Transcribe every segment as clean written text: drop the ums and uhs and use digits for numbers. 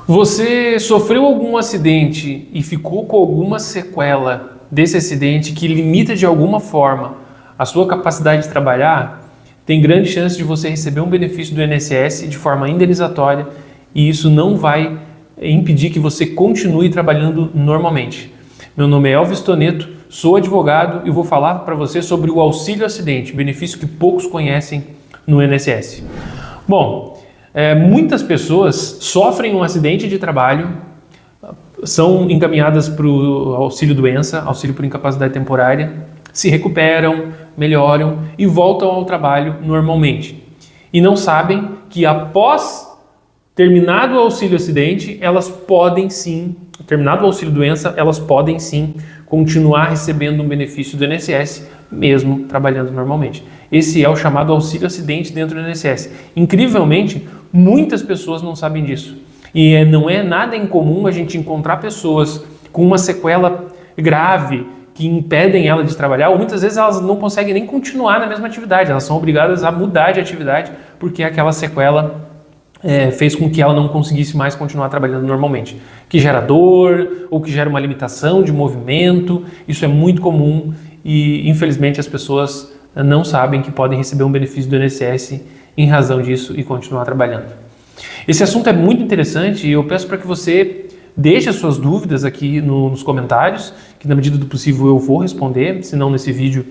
Você sofreu algum acidente e ficou com alguma sequela desse acidente que limita de alguma forma a sua capacidade de trabalhar? Tem grande chance de você receber um benefício do INSS de forma indenizatória e isso não vai impedir que você continue trabalhando normalmente. Meu nome é Elvis Toneto, sou advogado e vou falar para você sobre o auxílio acidente, benefício que poucos conhecem no INSS. Bom, muitas pessoas sofrem um acidente de trabalho, são encaminhadas para o auxílio doença, auxílio por incapacidade temporária, se recuperam, melhoram e voltam ao trabalho normalmente. E não sabem que após terminado o auxílio acidente, elas podem sim, terminado o auxílio doença, elas podem sim continuar recebendo um benefício do INSS, mesmo trabalhando normalmente. Esse é o chamado auxílio acidente dentro do INSS. Incrivelmente, muitas pessoas não sabem disso. E não é nada incomum a gente encontrar pessoas com uma sequela grave que impedem ela de trabalhar, ou muitas vezes elas não conseguem nem continuar na mesma atividade, elas são obrigadas a mudar de atividade porque aquela sequela fez com que ela não conseguisse mais continuar trabalhando normalmente, que gera dor ou que gera uma limitação de movimento. Isso é muito comum e infelizmente as pessoas não sabem que podem receber um benefício do INSS em razão disso e continuar trabalhando. Esse assunto é muito interessante e eu peço para que você deixe as suas dúvidas aqui nos comentários, que na medida do possível eu vou responder, se não nesse vídeo,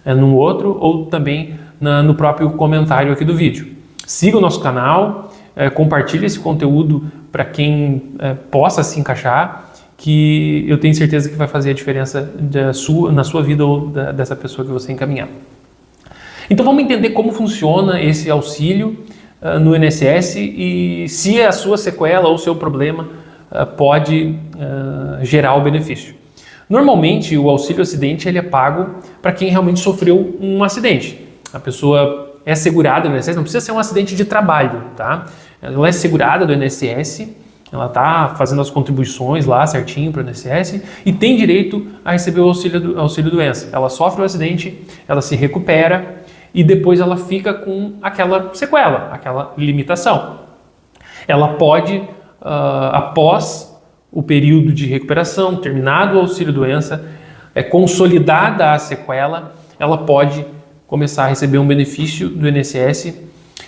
num outro, ou também no próprio comentário aqui do vídeo. Siga o nosso canal, compartilhe esse conteúdo para quem possa se encaixar, que eu tenho certeza que vai fazer a diferença na sua vida ou dessa pessoa que você encaminhar. Então vamos entender como funciona esse auxílio no INSS e se a sua sequela ou o seu problema pode gerar o benefício. Normalmente o auxílio acidente ele é pago para quem realmente sofreu um acidente. A pessoa é segurada no INSS, não precisa ser um acidente de trabalho, tá? Ela é segurada do INSS, ela está fazendo as contribuições lá certinho para o INSS e tem direito a receber o auxílio doença. Ela sofre o acidente, ela se recupera e depois ela fica com aquela sequela, aquela limitação. Ela pode, após o período de recuperação, terminado o auxílio doença, consolidada a sequela, ela pode começar a receber um benefício do INSS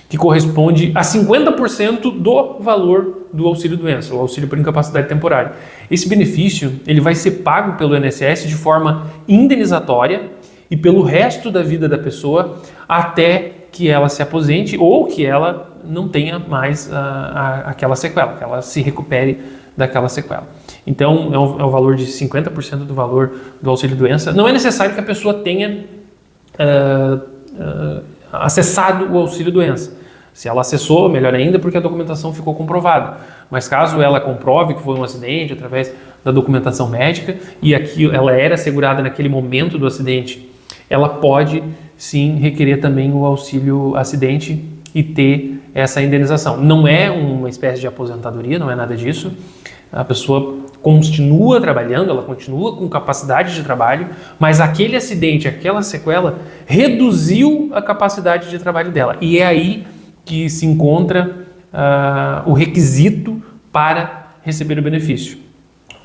que corresponde a 50% do valor do auxílio doença, o auxílio por incapacidade temporária. Esse benefício ele vai ser pago pelo INSS de forma indenizatória e pelo resto da vida da pessoa até que ela se aposente ou que ela não tenha mais aquela sequela, que ela se recupere daquela sequela. Então é o valor de 50% do valor do auxílio doença. Não é necessário que a pessoa tenha acessado o auxílio doença. Se ela acessou, melhor ainda, porque a documentação ficou comprovada. Mas caso ela comprove que foi um acidente através da documentação médica e aqui ela era segurada naquele momento do acidente, ela pode sim requerer também o auxílio acidente e ter essa indenização. Não é uma espécie de aposentadoria, não é nada disso. A pessoa continua trabalhando, ela continua com capacidade de trabalho, mas aquele acidente, aquela sequela, reduziu a capacidade de trabalho dela. E é aí que se encontra o requisito para receber o benefício.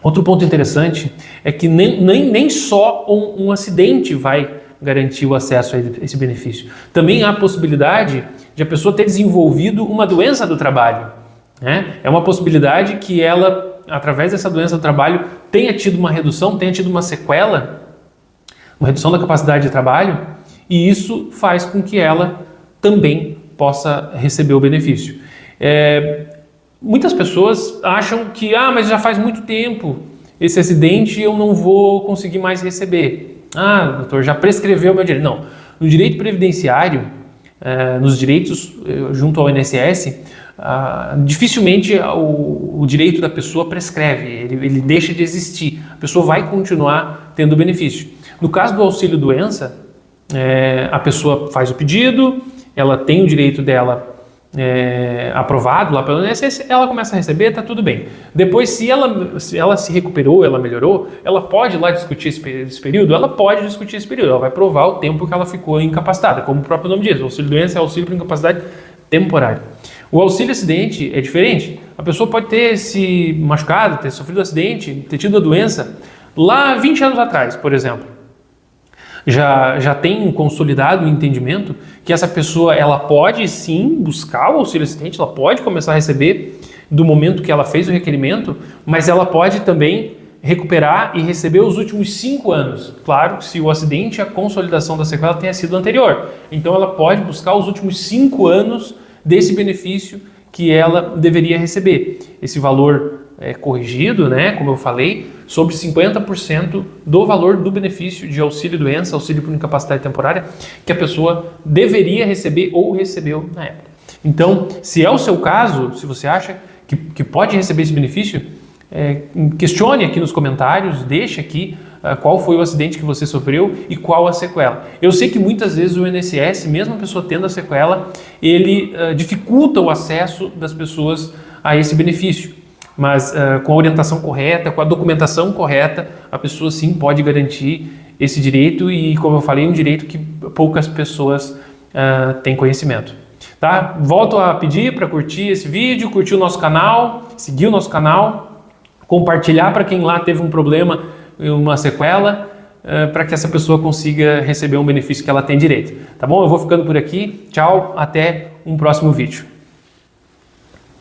Outro ponto interessante é que nem só um acidente vai garantir o acesso a esse benefício. Também há a possibilidade de a pessoa ter desenvolvido uma doença do trabalho, né? É uma possibilidade que ela, através dessa doença do trabalho, tenha tido uma redução, tenha tido uma sequela, uma redução da capacidade de trabalho, e isso faz com que ela também possa receber o benefício. Muitas pessoas acham que, mas já faz muito tempo esse acidente e eu não vou conseguir mais receber. Doutor, já prescreveu o meu direito. Não, no direito previdenciário, nos direitos junto ao INSS, dificilmente o direito da pessoa prescreve, ele deixa de existir, a pessoa vai continuar tendo benefício. No caso do auxílio doença, a pessoa faz o pedido, ela tem o direito dela aprovado lá pelo INSS, ela começa a receber, está tudo bem. Depois, se ela se recuperou, ela melhorou, ela pode lá discutir esse período? Ela pode discutir esse período, ela vai provar o tempo que ela ficou incapacitada, como o próprio nome diz, o auxílio doença é auxílio por incapacidade temporária. O auxílio acidente é diferente, A pessoa pode ter se machucado, ter sofrido um acidente, ter tido a doença lá 20 anos atrás, por exemplo. Já tem consolidado o entendimento que essa pessoa ela pode sim buscar o auxílio acidente, ela pode começar a receber do momento que ela fez o requerimento, mas ela pode também recuperar e receber os últimos 5 anos. Claro, se o acidente e a consolidação da sequela tenha sido anterior. Então ela pode buscar os últimos 5 anos desse benefício que ela deveria receber. Esse valor é corrigido, né, como eu falei, sobre 50% do valor do benefício de auxílio-doença, auxílio por incapacidade temporária, que a pessoa deveria receber ou recebeu na época. Então, se é o seu caso, se você acha que pode receber esse benefício, questione aqui nos comentários, deixe aqui qual foi o acidente que você sofreu e qual a sequela. Eu sei que muitas vezes o INSS, mesmo a pessoa tendo a sequela, ele dificulta o acesso das pessoas a esse benefício. Mas com a orientação correta, com a documentação correta, a pessoa sim pode garantir esse direito e, como eu falei, um direito que poucas pessoas têm conhecimento. Tá? Volto a pedir para curtir esse vídeo, curtir o nosso canal, seguir o nosso canal, compartilhar para quem lá teve um problema, uma sequela, para que essa pessoa consiga receber um benefício que ela tem direito. Tá bom? Eu vou ficando por aqui. Tchau, até um próximo vídeo.